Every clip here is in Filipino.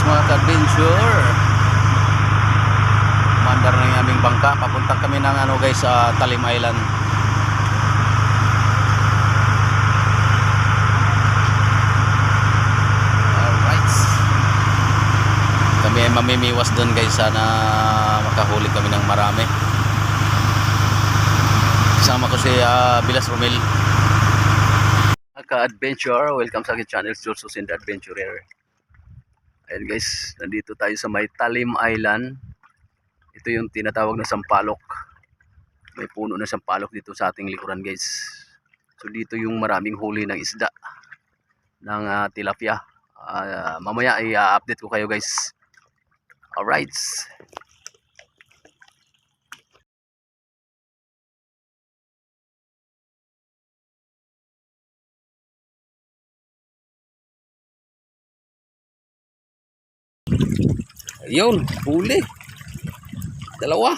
mga ka-adventure, mandar na yung aming bangka. Papunta kami ng ano guys, sa Talim Island. Alright, kami ay mamimiwas doon guys. Sana makahuli kami ng marami. Kasama ko si Bilas Romel. Ka-adventure, welcome sa aking channel, Jules and the Adventurer. Ayan guys, nandito tayo sa may Talim Island. Ito yung tinatawag na sampalok. May puno na sampalok dito sa ating likuran guys. So dito yung maraming huli ng isda, ng tilapia. Mamaya i-update ko kayo guys. Alright. Ayun, huli. Dalawa.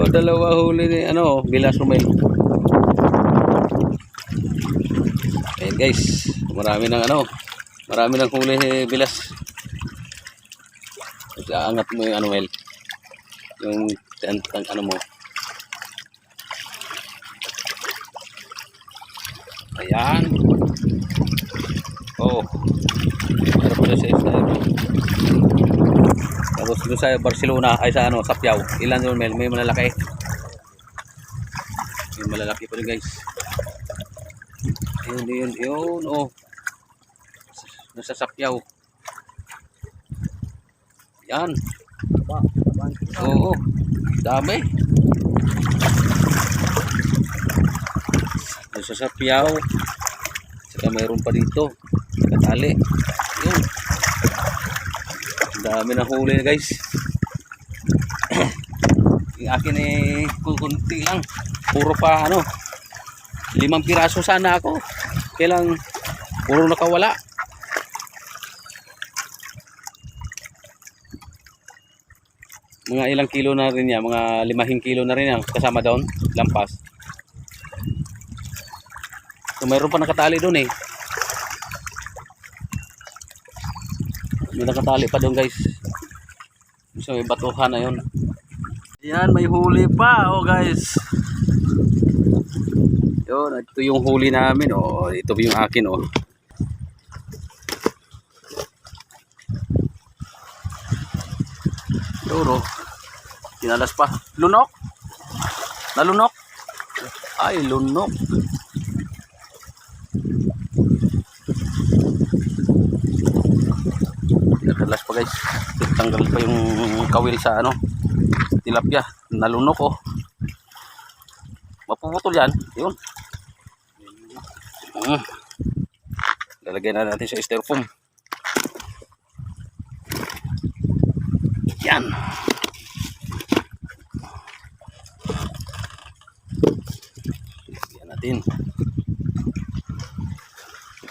Dalawa huli ni Bilas Romel. Ayan guys, marami ng huli ni Bilas. Angat mo yung Mel. Yung mo. Ayan. Oh. Meron po sa Israel. Tapos doon sa Barcelona ay sa Sapiaw. Ilan yun Mel? May malalaki. May malalaki pa rin guys. Yun. Oh. Nasa Sapiaw. Yan. Oo. Dami. Nasa Sapiaw. Saka mayroon pa dito katali. Yun. Dami na huli guys. Yung akin kunti lang. Puro pa 5 piraso sana ako. Kailang puro nakawala. Mga ilang kilo na rin yan. Mga 5 kilo na rin yan. Kasama doon. Lampas. So, mayroon pa nakatali doon May nakatali pa doon guys. So may batuhan na yun. Ayan, may huli pa guys. Yun, ito yung huli namin ito yung akin Yun kinalas pa. Lunok? Nalunok? Ay, lunok. Nakalas pa guys. Tanggal pa yung kawil sa tilapia. Nalunok mapuputol yan. Yun. Lalagyan na natin sa styrofoam. Yan. Yan natin.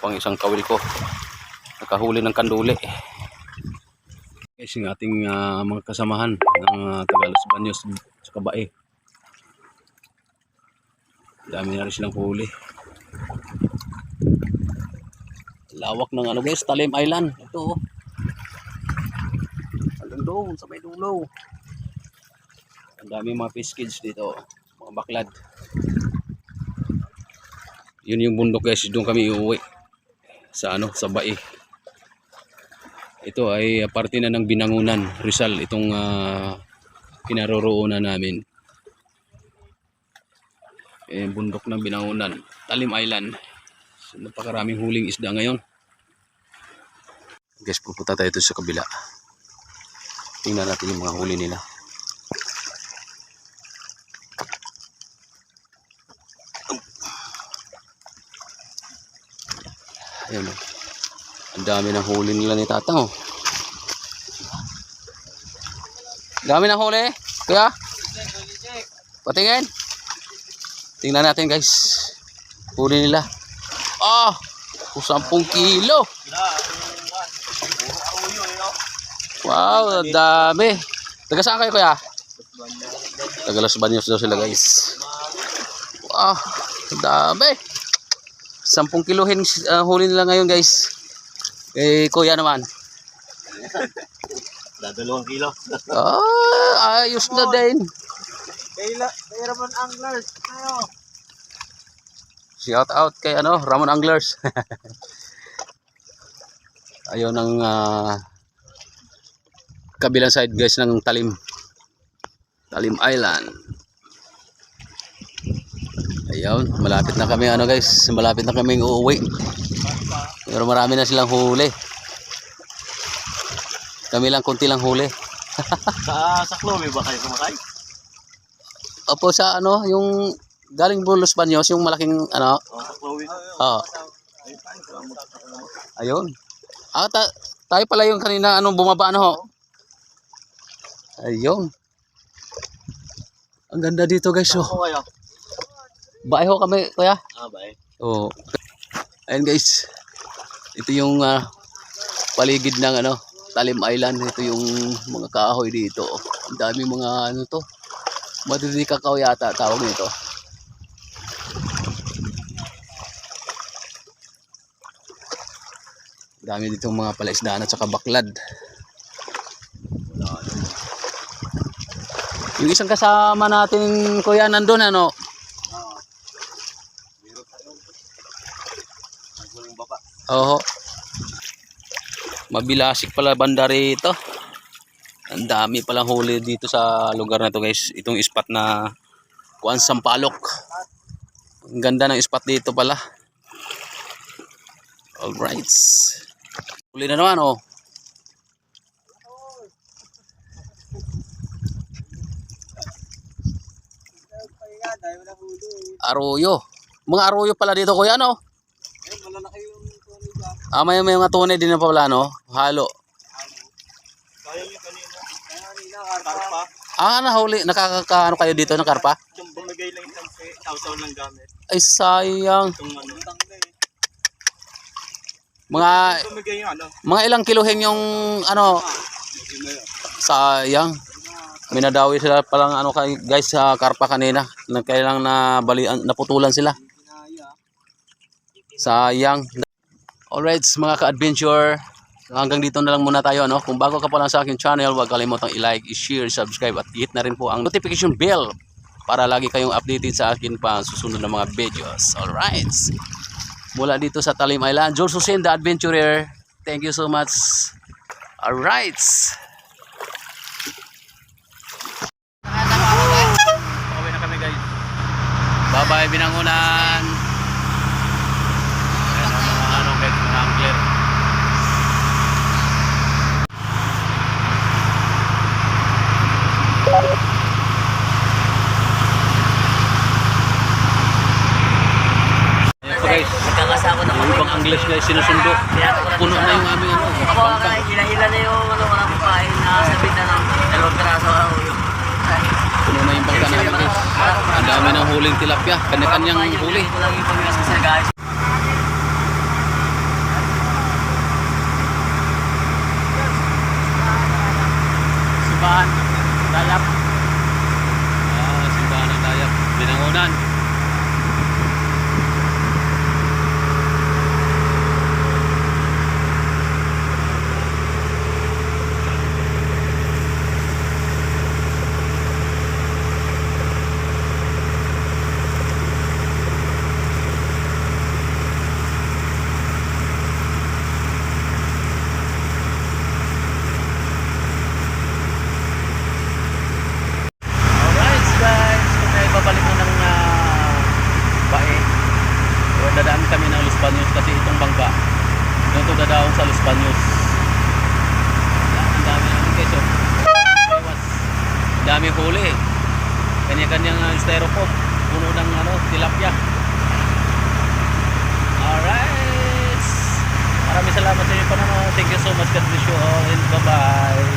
Pang isang kawil ko. Nakahuli ng kanduli. Guys, yung ating mga kasamahan ng Tagalos Banyos sa Kabae. Dami na rin silang huli. Lawak ng guys, Talim Island. Ito hanggang doon sa may dulo. Ang dami mga fish kids dito, mga baklad. Yun yung bundok guys, doon kami iuwi sa sa Bae. Ito ay parte na ng Binangunan, Rizal, itong kinaroroonan namin. Bundok ng Binangunan, Talim Island. So, napakaraming huling isda ngayon. Guys, pupunta tayo ito sa kabila. Tingnan natin yung mga huli nila. Ayan ang dami ng huli nila ni Tatang Dami ng huli Kuya. Patingin. Tingnan natin guys. Huli nila 10 kilo. Wow, dami. Taga saan kayo Kuya? Taga Los Baños daw sila guys. Wow, Dami. 10 kilohin huli nila ngayon guys. Kuya naman. Dadalawang kilo. Ayos na din. Kay Ramon Anglers. Ayo. Shout out kay Ramon Anglers. Ayun ang kabilang side guys ng Talim Island. Ayun, malapit na kami guys, malapit na kaming uuwi. Pero marami na silang huli. Kami lang konti lang huli. Sa Chloe ba kayo kumakay? Opo sa yung galing Los Baños, yung malaking Sa Chloe. Ayun. Tayo pala yung kanina bumaba Ayun. Ang ganda dito guys. Bae ho kami kuya. Bae. Ayun guys. Ito yung paligid ng Talim Island. Ito yung mga kahoy dito. Ang dami mga madidikakaw yata tawag nito. Dami dito mga palaisdaan at saka baklad. Yung isang kasama natin kuya nandun Oo. Mabilasik pala banda rito. Ang dami palang huli dito sa lugar na to guys. Itong spot na Sampalok. Ang ganda ng spot dito pala. Alright. Huli na naman Arroyo. Mga arroyo pala dito kuya Malalaki yung tunay ba? May mga tunay din na pala halo. Kaya yung kanina karpa. Nahuli nakakaano kayo dito ng karpa? Yung bumigay lang isang tawsaw ng gamit. Ay sayang. Itong bumigay yung Mga ilang kilohin yung sayang. May nadawi sila palang guys sa karpa kanina. Kailang naputulan sila. Sayang. Alright mga ka-adventure. Hanggang dito na lang muna tayo Kung bago ka pa lang sa aking channel, huwag kalimutang i-like, i-share, subscribe at hit na rin po ang notification bell para lagi kayong updated sa akin pa susunod na mga videos. Alright. Mula dito sa Talim Island, George Hussein the Adventurer. Thank you so much. Alright. Pauwi na kami guys. Bye-bye Binangonan. Guys, mga angler. Guys, Nagkakasako na yung ibang English guys sinusundo. Puno na yung aming hila na yung walang pain na sabit na ng 2 piraso puno na yung bangka namin guys. Ang dami ng huling tilapia. Kanya-kanyang huli. Ito lang yung pag-iwas guys. Simbahan Dayak. Simbahan ng Dayak. Binangonan. Dadaan kami ng Los Baños kasi itong bangka dito dadaong sa Los Baños. Ang dami naman guys ang dami huli, kanya-kanyang styrofoam puno ng tilapia. Alright, maraming salamat sa inyo panonood. Thank you so much, God bless you all and bye bye.